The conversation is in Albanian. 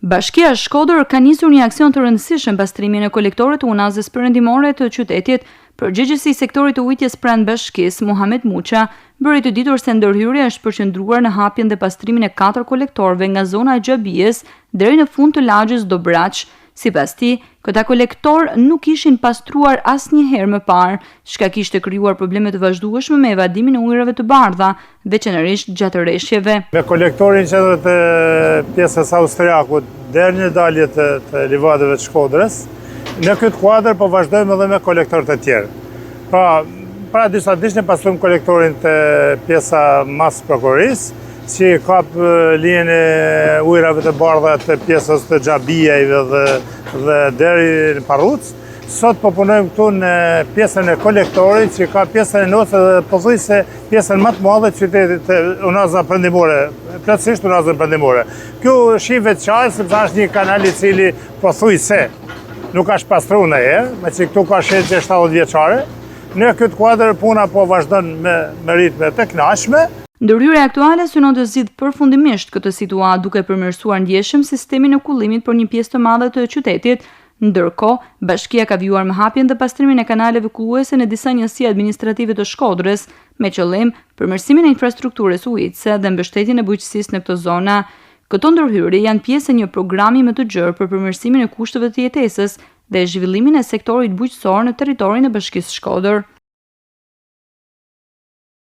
Bashkia Shkodër ka nisur një aksion të rëndësishëm pastrimin e kolektorit të unazës perëndimore të qytetit. Përgjegjësi i sektorit të ujitjes pranë bashkisë, Muhamet Muça, bëri të ditur se ndërhyrja është përqendruar në hapjen dhe pastrimin e 4 kolektorëve nga zona e Xhabijes deri në fund të lagjës Dobraç. Sipas tij, këta kolektor nuk ishin pastruar asnjëherë më parë, çka kishte krijuar probleme të vazhdueshme me evadimin e ujërave të bardha, veçanërisht gjatë rreshjeve. Me kolektorin që do të pjesës austriakut deri në dalje të livadëve të Shkodrës, në këtë kuadër po vazhdojmë edhe me kolektorët e tjerë. Pra disa ditë ne pastrojmë kolektorin të pjesa mas prokurorisë, që kap linjën e ujrave të bardha të pjesës të Xhabijeve dhe deri në Parruc. Sot po punojmë këtu në pjesën e kolektorit, që ka pjesën e Nocës dhe pothuajse pjesën më të madhe të qytetit të unazës perëndimore, plotësisht unazën perëndimore. Kjo është veçare sepse është një kanal i cili pothuajse nuk është pastruar ndonjëherë, me që këtu ka shëndet 70 vjeçare. Në këtë kuadër puna po vazhdon me ritme të kënaqshme. Ndërhyrja aktuale synon të zgjidh përfundimisht këtë situatë duke përmirësuar ndjeshëm sistemin e kullimit për një pjesë të madhe të qytetit. Ndërkohë, bashkia ka vijuar me hapjen dhe pastrimin e kanaleve kulluese në disa njësi administrative të Shkodrës, me qëllim përmirësimin e infrastrukturës ujitëse dhe mbështetjen e bujqësisë në këtë zona. Këto ndërhyrje janë pjesë e një programi më të gjerë për përmirësimin e kushteve të jetesës dhe zhvillimin e sektorit bujqësor në territorin e Bashkisë Shkodër.